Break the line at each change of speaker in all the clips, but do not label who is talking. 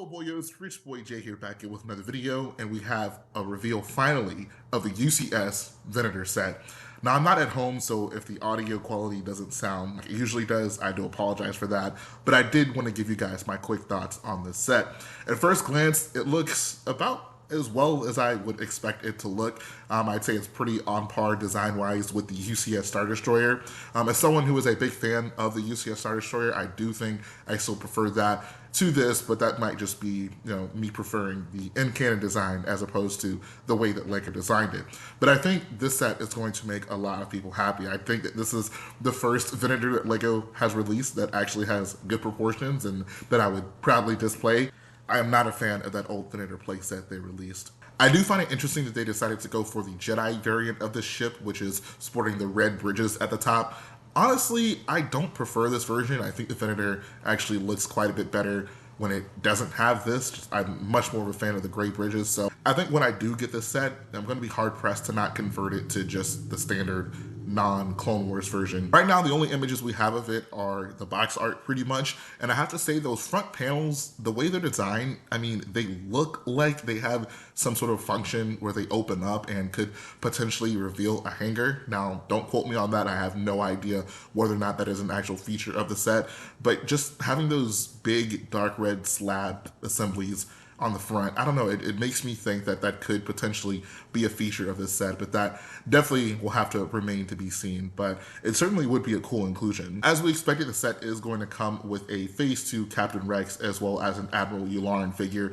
Hello boyos, Rich Boy J here back in with another video, and we have a reveal finally of the UCS Venator set. Now I'm not at home, so if the audio quality doesn't sound like it usually does, I do apologize for that, but I did want to give you guys my quick thoughts on this set. At first glance, it looks about as well as I would expect it to look. I'd say it's pretty on par design-wise with the UCS Star Destroyer. As someone who is a big fan of the UCS Star Destroyer, I do think I still prefer that to this, but that might just be, me preferring the in-canon design as opposed to the way that Lego designed it. But I think this set is going to make a lot of people happy. I think that this is the first Venator that Lego has released that actually has good proportions and that I would proudly display. I am not a fan of that old Venator playset they released. I do find it interesting that they decided to go for the Jedi variant of the ship, which is sporting the red bridges at the top. Honestly, I don't prefer this version. I think the Venator actually looks quite a bit better when it doesn't have this. I'm much more of a fan of the gray bridges. So I think when I do get this set, I'm going to be hard pressed to not convert it to just the standard non-Clone Wars version. Right now, the only images we have of it are the box art pretty much. And I have to say those front panels, the way they're designed, I mean, they look like they have some sort of function where they open up and could potentially reveal a hanger. Now, don't quote me on that. I have no idea whether or not that is an actual feature of the set, but just having those big dark red slab assemblies on the front, I don't know, it makes me think that that could potentially be a feature of this set, but that definitely will have to remain to be seen, but it certainly would be a cool inclusion. As we expected, the set is going to come with a Phase 2 Captain Rex as well as an Admiral Yularen figure,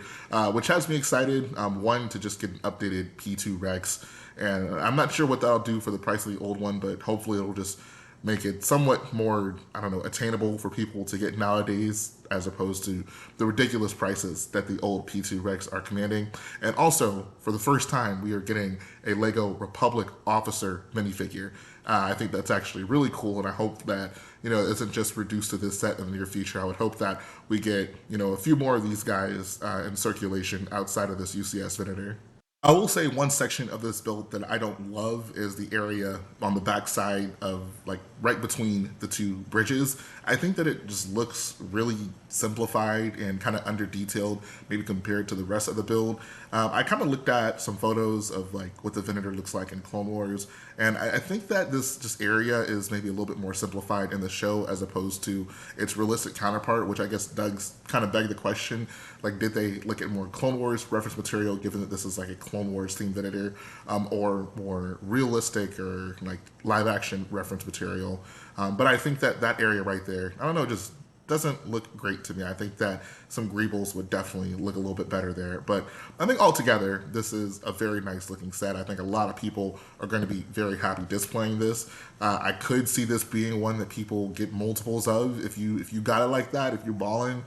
which has me excited. One, to just get an updated P2 Rex, and I'm not sure what that'll do for the price of the old one, but hopefully it'll just make it somewhat more, I don't know, attainable for people to get nowadays, as opposed to the ridiculous prices that the old P2 Rex are commanding. And also, for the first time, we are getting a Lego Republic officer minifigure. I think that's actually really cool, and I hope that, it isn't just reduced to this set in the near future. I would hope that we get, a few more of these guys in circulation outside of this UCS Venator. I will say one section of this build that I don't love is the area on the back side of, like, right between the two bridges. I think that it just looks really simplified and kind of under detailed, maybe compared to the rest of the build. I kind of looked at some photos of like what the Venator looks like in Clone Wars, and I think that this just area is maybe a little bit more simplified in the show as opposed to its realistic counterpart, which I guess does kind of beg the question, like, did they look at more Clone Wars reference material, given that this is like a Clone Wars themed Venator, or more realistic or like live action reference material? But I think that that area right there, I don't know, just doesn't look great to me. I think that some greebles would definitely look a little bit better there. But I think altogether, this is a very nice looking set. I think a lot of people are going to be very happy displaying this. I could see this being one that people get multiples of. If you got it like that, if you're balling,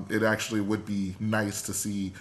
it actually would be nice to see,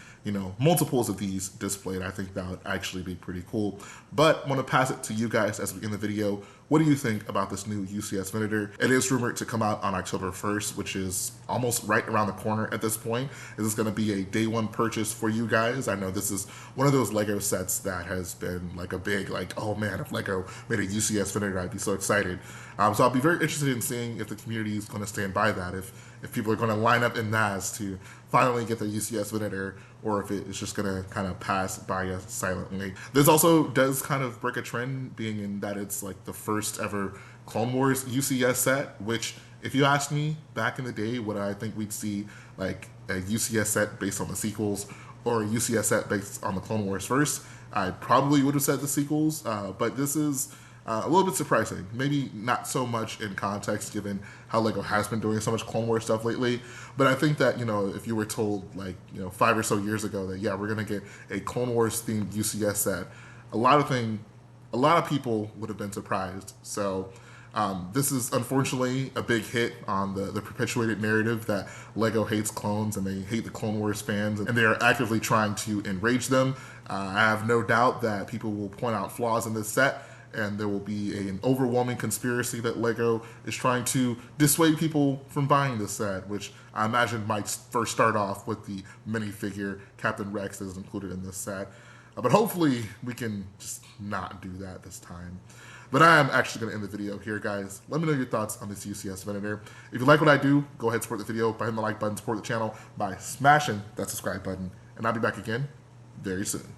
multiples of these displayed. I think that would actually be pretty cool. But I want to pass it to you guys as we end the video. What do you think about this new UCS Venator? It is rumored to come out on October 1st, which is almost right around the corner at this point. Is this going to be a day one purchase for you guys? I know this is one of those Lego sets that has been like a big, like, oh man, if Lego made a UCS Venator, I'd be so excited. So I'll be very interested in seeing if the community is going to stand by that, if people are going to line up in NAS to finally get the UCS Venator, or if it is just going to kind of pass by us silently. This also does kind of break a trend, being in that it's like the first ever Clone Wars UCS set, which, if you asked me back in the day, would I think we'd see like a UCS set based on the sequels or a UCS set based on the Clone Wars first, I probably would have said the sequels, but this is a little bit surprising. Maybe not so much in context, given how Lego has been doing so much Clone Wars stuff lately. But I think that, if you were told, like, 5 or so years ago that, yeah, we're going to get a Clone Wars themed UCS set, a lot of people would have been surprised. So this is unfortunately a big hit on the perpetuated narrative that Lego hates clones and they hate the Clone Wars fans, and they are actively trying to enrage them. I have no doubt that people will point out flaws in this set, and there will be an overwhelming conspiracy that Lego is trying to dissuade people from buying this set, which I imagine might first start off with the minifigure Captain Rex that is included in this set. But hopefully we can just not do that this time. But I am actually going to end the video here, guys. Let me know your thoughts on this UCS Venator. If you like what I do, go ahead and support the video by hitting the like button, support the channel by smashing that subscribe button. And I'll be back again very soon.